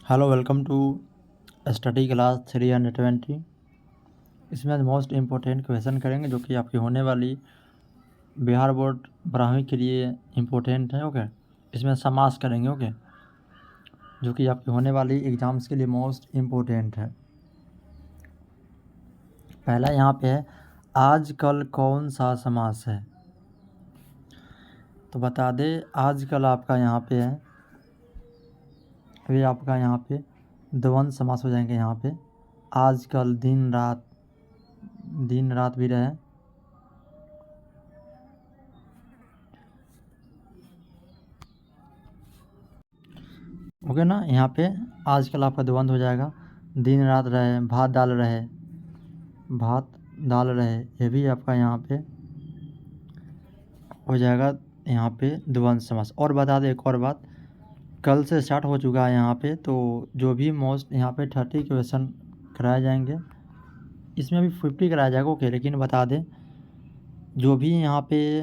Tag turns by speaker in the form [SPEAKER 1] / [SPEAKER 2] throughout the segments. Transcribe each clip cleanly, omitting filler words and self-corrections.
[SPEAKER 1] Hello, welcome to study class 320। इसमें आज most important question करेंगे जो कि आपकी होने वाली बिहार बोर्ड 12वीं के लिए इम्पोर्टेंट है। ओके, इसमें समास करेंगे। ओके, जो कि आपकी होने वाली एग्ज़ाम्स के लिए मोस्ट इम्पोर्टेंट है। पहला यहाँ पे है, आजकल कौन सा समास है। तो बता दे, आजकल आपका यहाँ पे है, वे आपका यहाँ पे द्वंद्व समास हो जाएंगे। यहाँ पे आजकल दिन रात भी रहे, ओके ना। यहाँ पे आजकल आपका द्वंद्व हो जाएगा, दिन रात रहे, भात दाल रहे, ये भी आपका यहाँ पे हो जाएगा। यहाँ पे द्वंद्व समास। और बता दें एक और बात, कल से स्टार्ट हो चुका है यहाँ पे, तो जो भी मोस्ट यहाँ पे 30 क्वेश्चन कराए जाएंगे, इसमें भी 50 कराया जाएगा। ओके, लेकिन बता दें जो भी यहाँ पे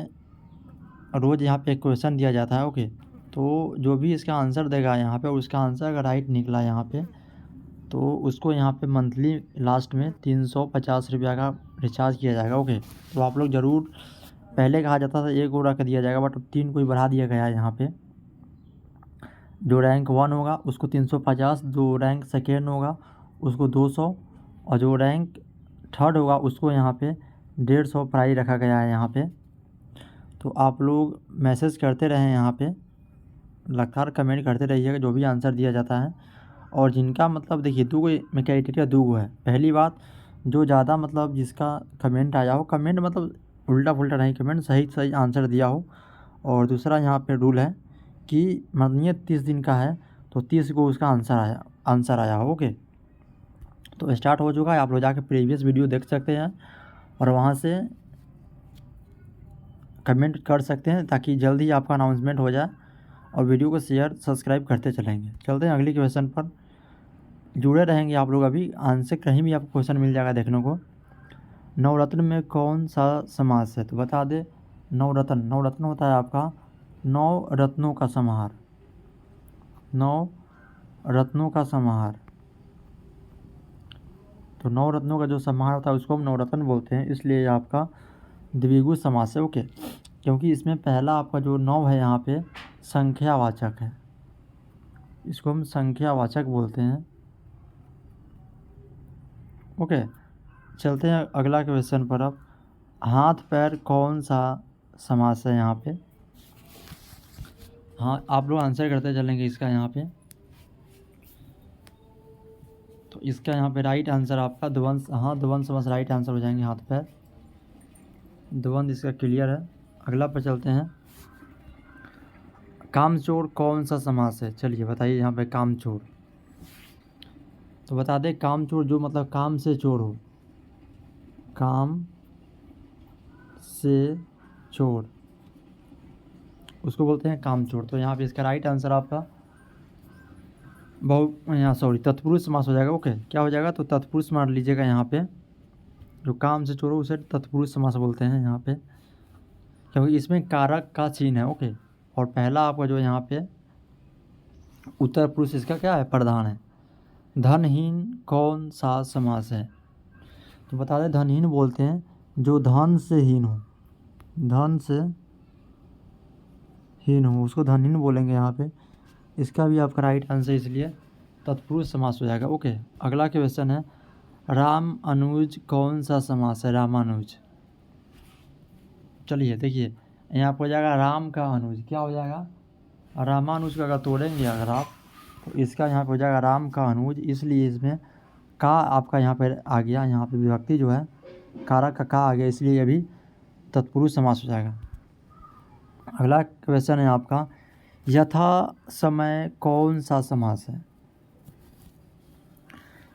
[SPEAKER 1] रोज़ यहाँ पे क्वेश्चन दिया जाता है, ओके, तो जो भी इसका आंसर देगा यहाँ पे, उसका आंसर अगर राइट निकला यहाँ पे, तो उसको यहाँ पे मंथली लास्ट में 350 रुपया का रिचार्ज किया जाएगा। ओके, तो आप लोग ज़रूर, पहले कहा जाता था 1 और रख दिया जाएगा, बट अब 3 को ही बढ़ा दिया गया है। यहाँ पे जो रैंक 1 होगा उसको 350, जो रैंक सेकेंड होगा उसको 200, और जो रैंक थर्ड होगा उसको यहाँ पे 150 प्राइस रखा गया है यहाँ पे। तो आप लोग मैसेज करते रहें, यहाँ पे लगातार कमेंट करते रहिएगा जो भी आंसर दिया जाता है। और जिनका मतलब देखिए, दो में क्राइटेरिया दो है। पहली बात, जो ज़्यादा मतलब जिसका कमेंट आया हो, कमेंट मतलब उल्टा पुल्टा नहीं, कमेंट सही आंसर दिया हो। और दूसरा यहाँ पे रूल है कि मानिए 30 दिन का है तो 30 को उसका आंसर आया हो। ओके, तो स्टार्ट हो चुका है, आप लोग जाके प्रीवियस वीडियो देख सकते हैं और वहाँ से कमेंट कर सकते हैं, ताकि जल्द ही आपका अनाउंसमेंट हो जाए। और वीडियो को शेयर सब्सक्राइब करते चलेंगे। चलते हैं अगली क्वेश्चन पर, जुड़े रहेंगे आप लोग। अभी आंसर कहीं भी आपको क्वेश्चन मिल जाएगा देखने को। नवरत्न में कौन सा समास है। तो बता दे, नवरत्न होता है आपका 9 रत्नों का समाहार, 9 रत्नों का समाहार। तो 9 रत्नों का जो समाहार होता है उसको हम नवरत्न बोलते हैं, इसलिए ये आपका द्विगु समास है। ओके, क्योंकि इसमें पहला आपका जो 9 है यहाँ पे संख्यावाचक है, इसको हम संख्यावाचक बोलते हैं। ओके, चलते हैं अगला क्वेश्चन पर। अब हाथ पैर कौन सा समास है यहाँ पे। हाँ, आप लोग आंसर करते चलेंगे इसका यहाँ पे। तो इसका यहाँ पे राइट आंसर आपका द्वंद्व, हाँ द्वंद्व समास राइट आंसर हो जाएंगे। हाथ पैर द्वंद्व इसका क्लियर है। अगला पर चलते हैं, कामचोर कौन सा समास है। चलिए बताइए यहाँ पे कामचोर। तो बता दें, कामचोर जो मतलब काम से चोर हो, काम से चोर, उसको बोलते हैं कामचोर। तो यहाँ पे इसका राइट आंसर आपका तत्पुरुष समास हो जाएगा। ओके, क्या हो जाएगा, तो तत्पुरुष मान लीजिएगा यहाँ पे। जो काम से चोर हो उसे तत्पुरुष समास बोलते हैं यहाँ पे, क्योंकि इसमें कारक का चिन्ह है। ओके, और पहला आपका जो यहाँ पे उत्तर पुरुष, इसका क्या है, प्रधान है। धनहीन कौन सा समास है। तो बता दें, धनहीन बोलते हैं जो धन से हीन हो, धन से हीन हो उसको धनहीन बोलेंगे यहाँ पे। इसका भी आपका राइट आंसर इसलिए तत्पुरुष समास हो जाएगा। ओके, अगला क्वेश्चन है, राम अनुज कौन सा समास है। रामानुज, चलिए देखिए, यहाँ पर हो जाएगा राम का अनुज, क्या हो जाएगा, रामानुज का अगर तोड़ेंगे अगर आप, तो इसका यहाँ पे हो जाएगा राम का अनुज। इसलिए इसमें का आपका यहाँ पर आ गया, यहाँ पे विभक्ति जो है कारक का आ गया, इसलिए ये भी तत्पुरुष समास हो जाएगा। अगला क्वेश्चन है आपका, यथा समय कौन सा समास है।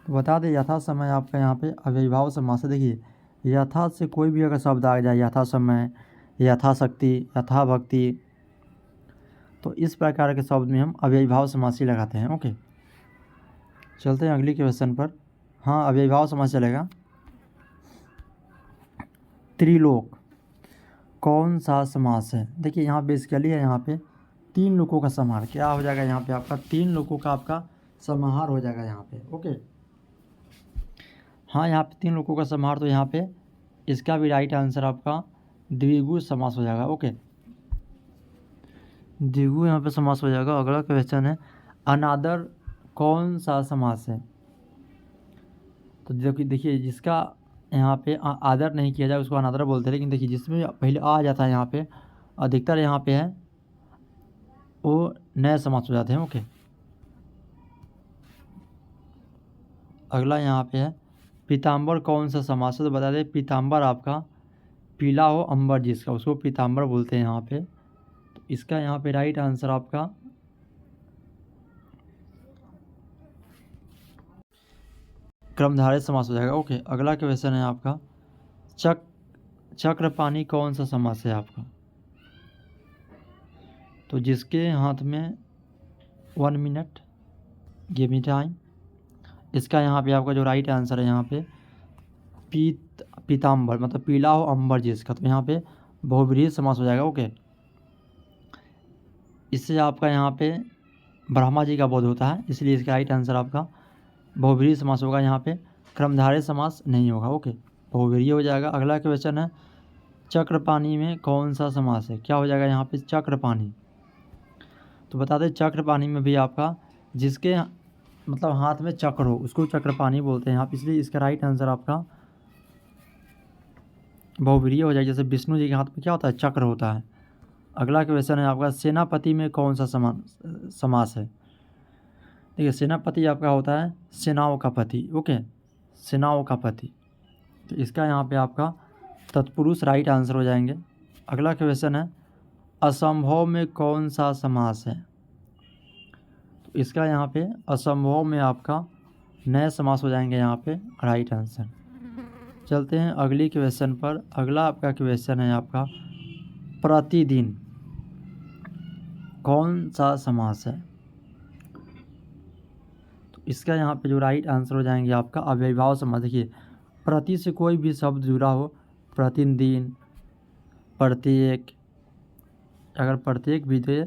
[SPEAKER 1] तो बता दें, यथा समय आपका यहाँ पे अव्ययीभाव समास है। देखिए, यथा से कोई भी अगर शब्द आ जाए, यथा समय, यथाशक्ति, यथा भक्ति, तो इस प्रकार के शब्द में हम अव्ययीभाव समास ही लगाते हैं। ओके, चलते हैं अगली क्वेश्चन पर। हाँ, अव्ययीभाव समास चलेगा। त्रिलोक कौन सा समास है। देखिए, यहाँ बेसिकली है, यहाँ पे 3 लोगों का समाहार, क्या हो जाएगा यहाँ पे आपका 3 लोगों का आपका समाहार हो जाएगा यहाँ पे। ओके, हाँ यहाँ पे 3 लोगों का समाहार, तो यहाँ पे इसका भी राइट आंसर आपका द्विगु समास हो जाएगा। ओके, द्विगु यहाँ पे समास हो जाएगा। अगला क्वेश्चन है अनादर कौन सा समास है? तो देखिए जिसका यहाँ पे आदर नहीं किया जाए उसको अनादर बोलते हैं, लेकिन देखिए जिसमें पहले आ जाता है यहाँ पे अधिकतर यहाँ पे है वो नए समास हो जाते हैं। ओके, अगला यहाँ पे है पीताम्बर कौन सा समास है? तो बता दें पीताम्बर आपका पीला हो अंबर जिसका, उसको पीताम्बर बोलते हैं यहाँ पे। तो इसका यहाँ पे राइट आंसर आपका क्रमधारय समास हो जाएगा। ओके, अगला क्वेश्चन है आपका चक्रपाणी कौन सा समास है आपका? तो जिसके हाथ में 1 मिनट, गिव मी टाइम। इसका यहाँ पे आपका जो राइट आंसर है यहाँ पे पीताम्बर मतलब पीला हो अंबर जिसका, तो यहाँ पे बहुब्रीहि समास हो जाएगा। ओके, इससे आपका यहाँ पे ब्रह्मा जी का बोध होता है, इसलिए इसका राइट आंसर आपका बहुब्रीहि समास होगा। यहाँ पे क्रमधारय समास नहीं होगा। ओके, बहुब्रीहि हो जाएगा। अगला क्वेश्चन है चक्रपाणी में कौन सा समास है? क्या हो जाएगा यहाँ पे चक्रपाणी? तो बता दें चक्रपाणी में भी आपका जिसके मतलब हाथ में चक्र हो उसको चक्रपाणी बोलते हैं यहाँ पे, इसलिए इसका राइट आंसर आपका बहुब्रीहि हो जाएगा। जैसे विष्णु जी के हाथ में क्या होता है? चक्र होता है। अगला क्वेश्चन है आपका सेनापति में कौन सा समास है? देखिए सेनापति आपका होता है सेनाओं का पति। ओके, सेनाओं का पति, तो इसका यहाँ पे आपका तत्पुरुष राइट आंसर हो जाएंगे। अगला क्वेश्चन है असंभव में कौन सा समास है? तो इसका यहाँ पे असंभव में आपका नए समास हो जाएंगे यहाँ पे राइट आंसर। चलते हैं अगली क्वेश्चन पर। अगला आपका क्वेश्चन है आपका प्रतिदिन कौन सा समास है? तो इसका यहाँ पे जो राइट आंसर हो जाएंगे आपका अव्ययीभाव समास। देखिए प्रति से कोई भी शब्द जुड़ा हो, प्रतिदिन, प्रत्येक, अगर प्रत्येक भी दे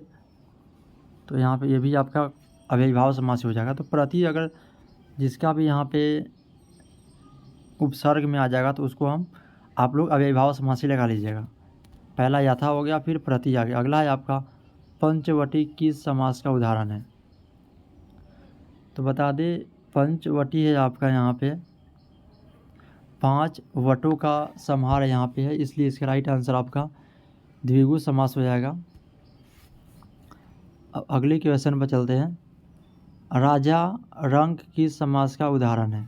[SPEAKER 1] तो यहाँ पे ये भी आपका अव्ययीभाव समास हो जाएगा। तो प्रति अगर जिसका भी यहाँ पे उपसर्ग में आ जाएगा तो उसको आप लोग अव्ययीभाव समास ही लगा लीजिएगा। पहला यथा हो गया, फिर प्रति आ गया। अगला है आपका पंचवटी किस समास का उदाहरण है? तो बता दें पंचवटी है आपका यहाँ पे 5 वटों का समाहार यहाँ पे है, इसलिए इसका राइट आंसर आपका द्विगु समास हो जाएगा। अब अगले क्वेश्चन पर चलते हैं राजा रंक किस समास का उदाहरण है?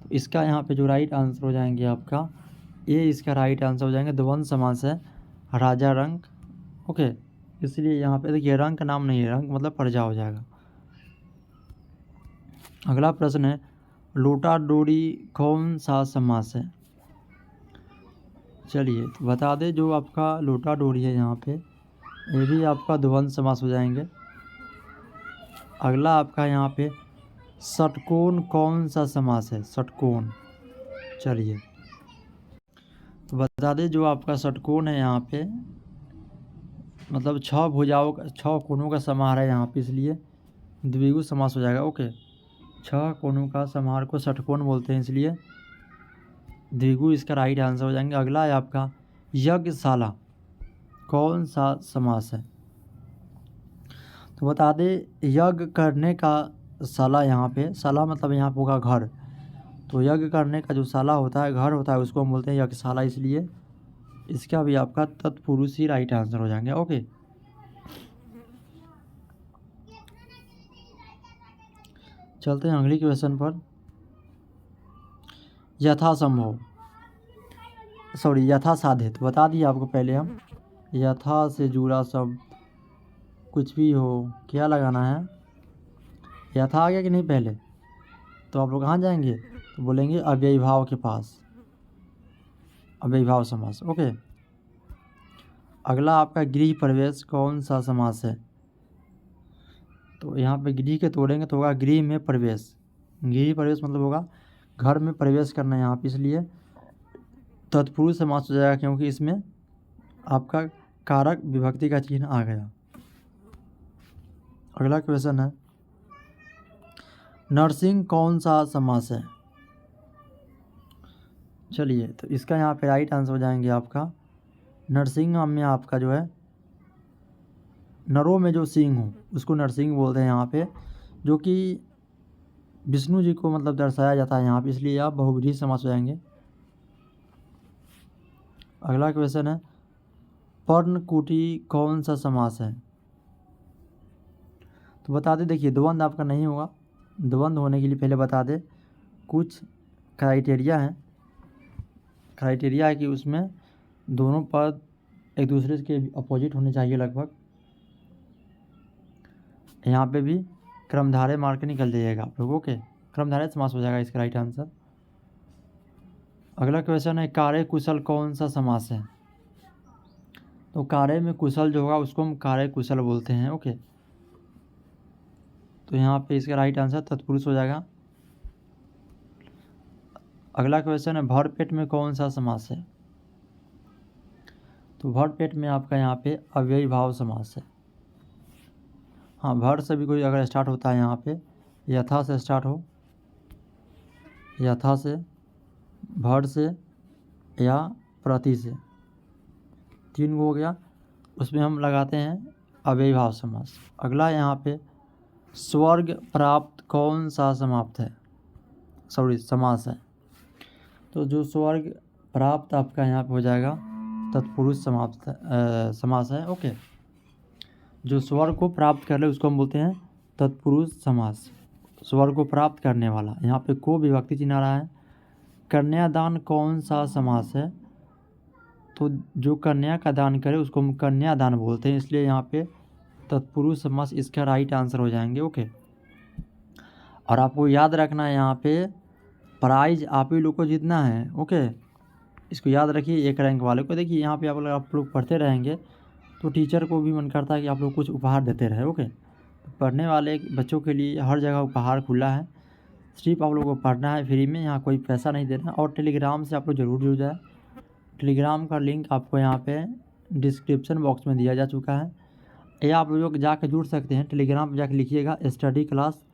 [SPEAKER 1] तो इसका यहाँ पे जो राइट आंसर हो जाएंगे आपका ये इसका राइट आंसर हो जाएंगे द्वंद्व समास है राजा रंक। ओके, इसलिए यहाँ पे देखिए रंक नाम नहीं है, रंक मतलब प्रजा हो जाएगा। अगला प्रश्न है लोटा डोरी कौन सा समास है? चलिए तो बता दें जो आपका लोटा डोरी है यहाँ पे ये भी आपका द्वंद्व समास हो जाएंगे। अगला आपका यहाँ पे षटकोण कौन सा समास है? षटकोण, चलिए तो बता दें जो आपका षटकोण है यहाँ पे मतलब 6 भुजाओं का 6 कोणों का समाहार है यहाँ पे, इसलिए द्विगु समास हो जाएगा। ओके, 6 कोणों का समाहार को षटकोण बोलते हैं, इसलिए द्विगु इसका राइट आंसर हो जाएंगे। अगला है आपका यज्ञशाला कौन सा समास है? तो बता दें यज्ञ करने का शाला, यहाँ पे शाला मतलब यहाँ पे होगा घर, तो यज्ञ करने का जो शाला होता है घर होता है उसको हम बोलते हैं यज्ञशाला, इसलिए इसका भी आपका तत्पुरुष ही राइट आंसर हो जाएंगे। ओके, चलते हैं अगली क्वेश्चन पर यथासंभव यथा साधित। बता दिए आपको पहले हम यथा से जुड़ा शब्द कुछ भी हो क्या लगाना है? यथा आ गया कि नहीं पहले? तो आप लोग कहाँ जाएंगे तो बोलेंगे अव्ययीभाव के पास, अव्ययीभाव समास। ओके, अगला आपका गृह प्रवेश कौन सा समास है? तो यहाँ पे गृह के तोड़ेंगे तो होगा गृह में प्रवेश। गृह प्रवेश मतलब होगा घर में प्रवेश करना यहाँ पे, इसलिए तत्पुरुष समास हो जाएगा क्योंकि इसमें आपका कारक विभक्ति का चिन्ह आ गया। अगला क्वेश्चन है, नर्सिंग कौन सा समास है? चलिए, तो इसका यहाँ पे राइट आंसर हो जाएंगे आपका, नरसिंह में आपका जो है नरों में जो सिंह हो उसको नरसिंह बोलते हैं यहाँ पे, जो कि विष्णु जी को मतलब दर्शाया जाता है यहाँ पे, इसलिए आप बहुब्रीहि समास हो जाएंगे। अगला क्वेश्चन है, पर्णकुटी कौन सा समास है? तो बता दे, देखिए द्वंद आपका नहीं होगा। द्वंद होने के लिए पहले बता दे कुछ क्राइटेरिया है। क्राइटेरिया है कि उसमें दोनों पद एक दूसरे के अपोजिट होने चाहिए लगभग। यहाँ पे भी क्रमधारय मार के निकल जाइएगा आप लोगों के, क्रमधारय समास हो जाएगा इसका राइट आंसर। अगला क्वेश्चन है, कार्य कुशल कौन सा समास है? तो कार्य में कुशल जो होगा उसको हम कार्य कुशल बोलते हैं। ओके, तो यहाँ पे इसका राइट आंसर तत्पुरुष हो जाएगा। अगला क्वेश्चन है, भरपेट में कौन सा समास है? तो भरपेट में आपका यहाँ पे अव्ययी भाव समास है। हाँ, भर से भी कोई अगर स्टार्ट होता है यहाँ पे, यथा से स्टार्ट हो, यथा से, भर से या प्रति से, तीन को हो गया, उसमें हम लगाते हैं अव्ययी भाव समास। अगला यहाँ पे, स्वर्ग प्राप्त कौन सा समाप्त है, समास है? तो जो स्वर्ग प्राप्त आपका यहाँ पे हो जाएगा तत्पुरुष समास है। ओके, जो स्वर्ग को प्राप्त कर ले उसको हम बोलते हैं तत्पुरुष समास। स्वर्ग को प्राप्त करने वाला, यहाँ पे को विभक्ति चिन्ह आ रहा है। कन्यादान कौन सा समास है? तो जो कन्या का दान करे उसको हम कन्यादान बोलते हैं, इसलिए यहाँ पे तत्पुरुष समास इसका राइट आंसर हो जाएंगे। ओके, और आपको याद रखना है यहाँ पे प्राइज आप ही लोग को जीतना है। ओके, इसको याद रखिए, एक रैंक वाले को। देखिए यहाँ पे आप लोग पढ़ते रहेंगे तो टीचर को भी मन करता है कि आप लोग कुछ उपहार देते रहे। ओके, पढ़ने वाले बच्चों के लिए हर जगह उपहार खुला है, सिर्फ आप लोगों को पढ़ना है फ्री में, यहाँ कोई पैसा नहीं देना। और टेलीग्राम से आप लोग ज़रूर जुड़ जाए, टेलीग्राम का लिंक आपको यहाँ पे डिस्क्रिप्शन बॉक्स में दिया जा चुका है, या आप लोग जाके जुड़ सकते हैं। टेलीग्राम पर जाके लिखिएगा स्टडी क्लास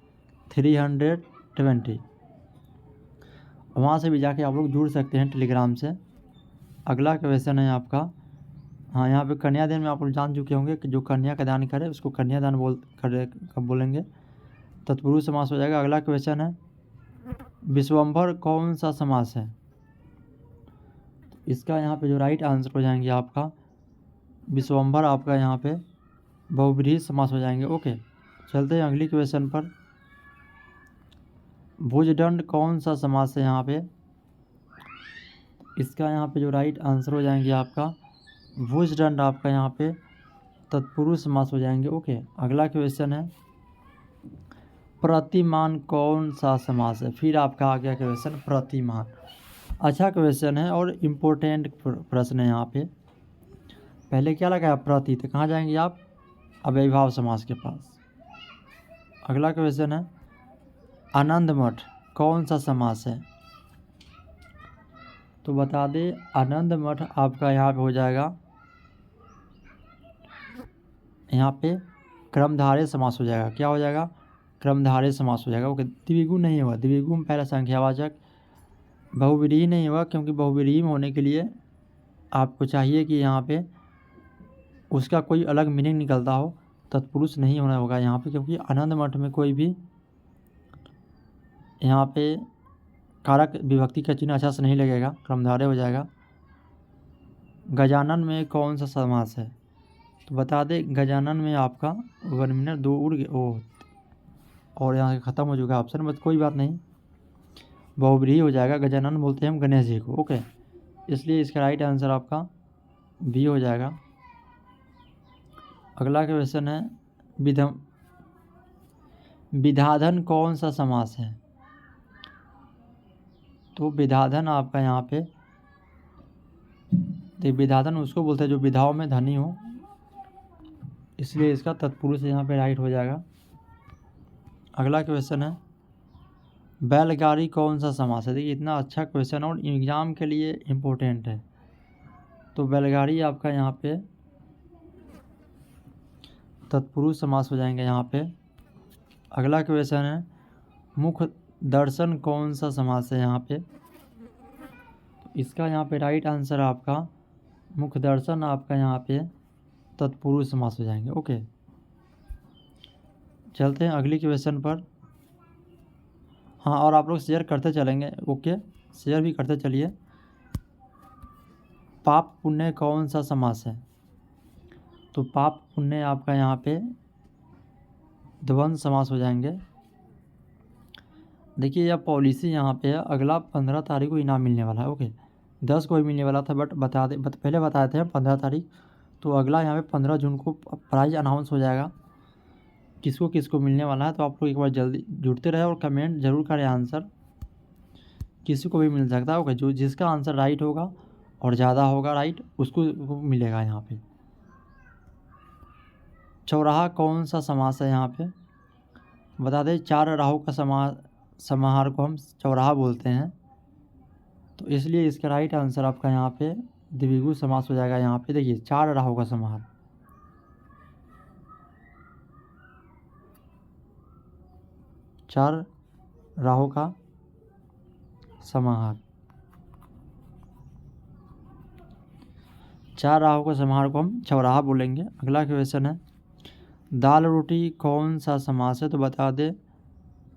[SPEAKER 1] 320, वहाँ से भी जाके आप लोग जुड़ सकते हैं टेलीग्राम से। अगला क्वेश्चन है आपका, हाँ यहाँ पे कन्यादान में आप लोग जान चुके होंगे कि जो कन्या का दान करे उसको कन्यादान कब बोलेंगे, तत्पुरुष समास हो जाएगा। अगला क्वेश्चन है, विश्वम्भर कौन सा समास है? इसका यहाँ पे जो राइट आंसर हो जाएंगे आपका, विश्वम्भर आपका यहाँ पे बहुब्रीहि समास हो जाएंगे। ओके, चलते हैं अगली क्वेश्चन पर। भुजदंड कौन सा समास है यहाँ पे? इसका यहाँ पे जो राइट आंसर हो जाएंगे आपका, भुजदंड आपका यहाँ पे तत्पुरुष समास हो जाएंगे। ओके, अगला क्वेश्चन है, प्रतिमान कौन सा समास है? फिर आपका आ गया क्वेश्चन प्रतिमान। अच्छा क्वेश्चन है और इम्पोर्टेंट प्रश्न है यहाँ पे। पहले क्या लगाया प्रति, तो कहाँ जाएंगे आप? अव्ययी भाव समास के पास। अगला क्वेश्चन है, आनंद मठ कौन सा समास है? तो बता दे, आनंद मठ आपका यहाँ पे हो जाएगा, यहाँ पे क्रमधारय समास हो जाएगा। क्या हो जाएगा? क्रमधारय समास हो जाएगा। ओके, द्विगुण नहीं होगा, द्विगुण में पहला संख्यावाचक, बहुब्रीहि नहीं होगा, क्योंकि बहुब्रीहि में होने के लिए आपको चाहिए कि यहाँ पे उसका कोई अलग मीनिंग निकलता हो, तत्पुरुष नहीं होना होगा यहाँ पे, क्योंकि आनंद मठ में कोई भी यहाँ पे कारक विभक्ति का चिन्ह अच्छा से नहीं लगेगा, क्रमधारय हो जाएगा। गजानन में कौन सा समास है? तो बता दे, गजानन में आपका 1 मिनट 2 उड़ गए, ओह, और यहाँ से ख़त्म हो चुका ऑप्शन, बस कोई बात नहीं, बहुब्रीहि हो जाएगा। गजानन बोलते हैं हम गणेश जी को। ओके, इसलिए इसका राइट आंसर आपका बी हो जाएगा। अगला क्वेश्चन है, विधाधन कौन सा समास है? तो विधाधन आपका यहाँ पे, तो विधाधन उसको बोलते हैं जो विधाओं में धनी हो, इसलिए इसका तत्पुरुष यहाँ पे राइट हो जाएगा। अगला क्वेश्चन है, बैलगाड़ी कौन सा समास है? देखिए इतना अच्छा क्वेश्चन और एग्ज़ाम के लिए इम्पोर्टेंट है। तो बैलगाड़ी आपका यहाँ पे तत्पुरुष समास हो जाएंगे यहाँ पे। अगला क्वेश्चन है मुख दर्शन कौन सा समास है यहाँ पे। तो इसका यहाँ पे राइट आंसर आपका मुख दर्शन आपका यहाँ पे तत्पुरुष समास हो जाएंगे। ओके, चलते हैं अगली क्वेश्चन पर। हाँ, और आप लोग शेयर करते चलेंगे। ओके, शेयर भी करते चलिए। पाप पुण्य कौन सा समास है। तो पाप पुण्य आपका यहाँ पे द्वंद्व समास हो जाएंगे। देखिए यह पॉलिसी यहाँ पे है, अगला 15 तारीख को इनाम मिलने वाला है। ओके, 10 को ही मिलने वाला था, बट पहले बताए थे 15 तारीख। तो अगला यहाँ पे 15 जून को प्राइज अनाउंस हो जाएगा, किसको किसको मिलने वाला है। तो आप लोग एक बार जल्दी जुड़ते रहे और कमेंट जरूर करें आंसर, किसी को भी मिल सकता है। ओके, जो जिसका आंसर राइट होगा और ज़्यादा होगा राइट, उसको मिलेगा यहाँ पे। चौराहा कौन सा समास है यहाँ पे, बता दें। 4 राहु का समाहार को हम चौराहा बोलते हैं, तो इसलिए इसका राइट आंसर आपका यहाँ पे द्विगु समास हो जाएगा। यहाँ पे देखिए 4 राहु का समाहार, 4 राहु का समाहार, 4 राहु का समाहार को हम चौराहा बोलेंगे। अगला क्वेश्चन है दाल रोटी कौन सा समास है। तो बता दे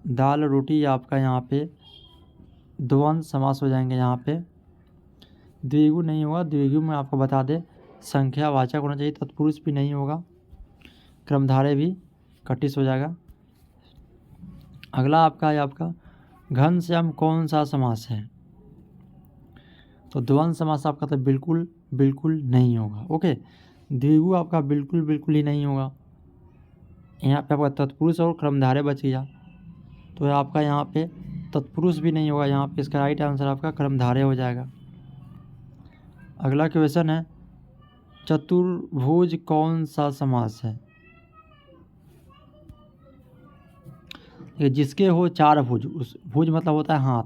[SPEAKER 1] दाल रोटी आपका यहाँ पे द्वंद्व समास हो जाएंगे। यहाँ पे द्विगु नहीं होगा, द्विगु में आपको बता दे संख्यावाचक होना चाहिए, तत्पुरुष भी नहीं होगा, क्रमधारय भी कटिस हो जाएगा। अगला आपका है आपका घनश्याम कौन सा समास है। तो द्वंद्व समास आपका तो बिल्कुल बिल्कुल नहीं होगा। ओके, द्विगु आपका बिल्कुल बिल्कुल ही नहीं होगा। यहाँ पे आपका तत्पुरुष और क्रमधारय बच गया, तो आपका यहाँ पे तत्पुरुष भी नहीं होगा। यहाँ पे इसका राइट आंसर आपका क्रमधारय हो जाएगा। अगला क्वेश्चन है चतुर्भुज कौन सा समास है। जिसके हो 4 भुज, उस भुज मतलब होता है हाथ,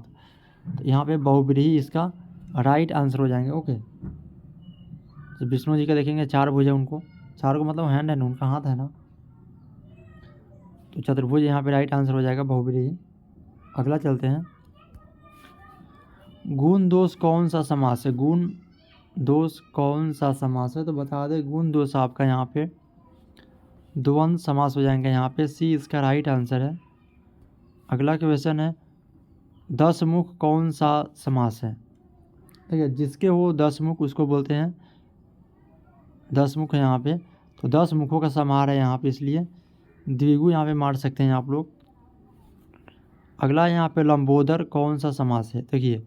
[SPEAKER 1] तो यहाँ पे बहुब्रीहि इसका राइट आंसर हो जाएंगे। ओके, तो विष्णु जी का देखेंगे 4 भुज है, उनको 4 को मतलब हैंड है ना, उनका हाथ है ना, तो चतुर्भुज यहाँ पे राइट आंसर हो जाएगा बहुब्रीहि। अगला चलते हैं गुण दोष कौन सा समास है। गुण दोष कौन सा समास है। तो बता दे गुण दोष आपका यहाँ पे द्वंद्व समास हो जाएंगे। यहाँ पे सी इसका राइट आंसर है। अगला क्वेश्चन है 10 मुख कौन सा समास है। ठीक है, जिसके हो 10 मुख उसको बोलते हैं 10 मुख है यहाँ पे, तो 10 मुखों का समाहार है यहाँ पे, इसलिए द्विगु यहाँ पे मार सकते हैं आप लोग। अगला यहाँ पे लंबोदर कौन सा समास है। देखिए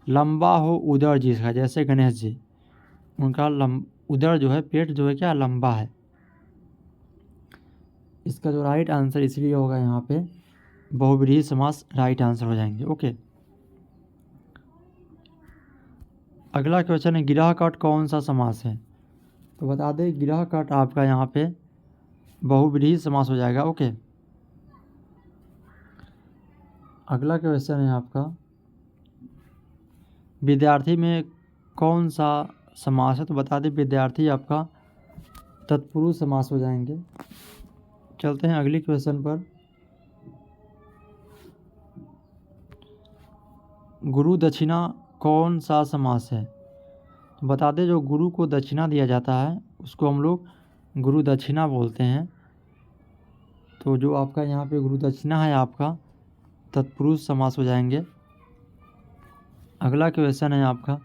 [SPEAKER 1] लंबा हो उदर जिसका, जैसे गणेश जी, उनका उदर जो है, पेट जो है क्या लंबा है। इसका जो राइट आंसर इसलिए होगा यहाँ पे बहुब्रीहि समास राइट आंसर हो जाएंगे। ओके, अगला क्वेश्चन है गिरह कट कौन सा समास है। तो बता दें गिरह कट आपका यहाँ पे बहुब्रीहि समास हो जाएगा। ओके, अगला क्वेश्चन है आपका विद्यार्थी में कौन सा समास है। तो बता दें विद्यार्थी आपका तत्पुरुष समास हो जाएंगे। चलते हैं अगली क्वेश्चन पर। गुरु दक्षिणा कौन सा समास है। तो बता दें जो गुरु को दक्षिणा दिया जाता है उसको हम लोग गुरु दक्षिणा बोलते हैं। तो जो आपका यहाँ पे गुरु दक्षिणा है आपका तत्पुरुष समास हो जाएंगे। अगला क्वेश्चन है आपका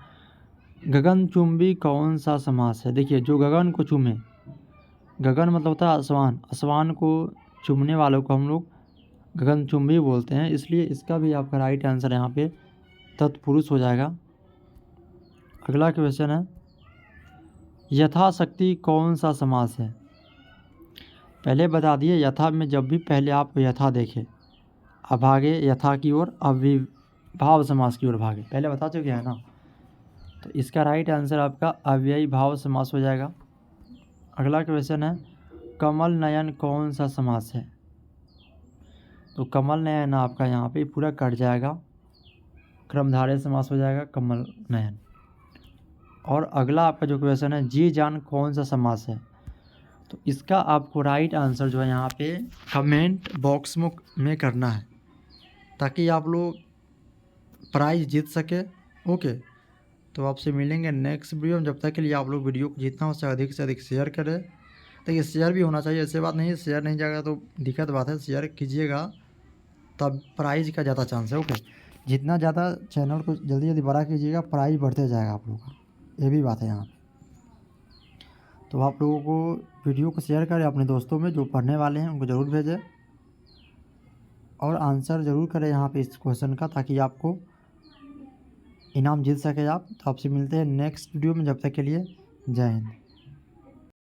[SPEAKER 1] गगनचुंबी कौन सा समास है। देखिए जो गगन को चूमे, गगन मतलब होता है आसमान, आसमान को चूमने वालों को हम लोग गगनचुंबी बोलते हैं, इसलिए इसका भी आपका राइट आंसर यहाँ पे तत्पुरुष हो जाएगा। अगला क्वेश्चन है यथाशक्ति कौन सा समास है। पहले बता दिए यथा में जब भी पहले आप यथा देखें, अब भागे यथा की ओर, अविभाव समास की ओर भागे, पहले बता चुके हैं ना। तो इसका राइट आंसर आपका अव्ययी भाव समास हो जाएगा। अगला क्वेश्चन है कमल नयन कौन सा समास है। तो कमल नयन आपका यहाँ पे पूरा कट जाएगा, क्रमधारय समास हो जाएगा कमल नयन। और अगला आपका जो क्वेश्चन है जी जान कौन सा समास है। तो इसका आपको राइट आंसर जो है यहाँ पे कमेंट बॉक्स में करना है, ताकि आप लोग प्राइज़ जीत सके। ओके, तो आपसे मिलेंगे नेक्स्ट वीडियो में। जब तक के लिए आप लोग वीडियो को जितना हो सके से अधिक शेयर करें। तो ये शेयर भी होना चाहिए, ऐसे बात नहीं है शेयर नहीं जाएगा तो दिक्कत बात है, शेयर कीजिएगा तब प्राइज़ का ज़्यादा चांस है। ओके, जितना ज़्यादा चैनल को जल्दी जल्दी बड़ा कीजिएगा प्राइज़ बढ़ते जाएगा आप लोगों का, ये भी बात है यहाँ। तो आप लोगों को वीडियो को शेयर करें अपने दोस्तों में, जो पढ़ने वाले हैं उनको ज़रूर भेजें, और आंसर ज़रूर करें यहाँ पे इस क्वेश्चन का, ताकि आपको इनाम जीत सके आप। तो आपसे मिलते हैं नेक्स्ट वीडियो में, जब तक के लिए जय हिंद।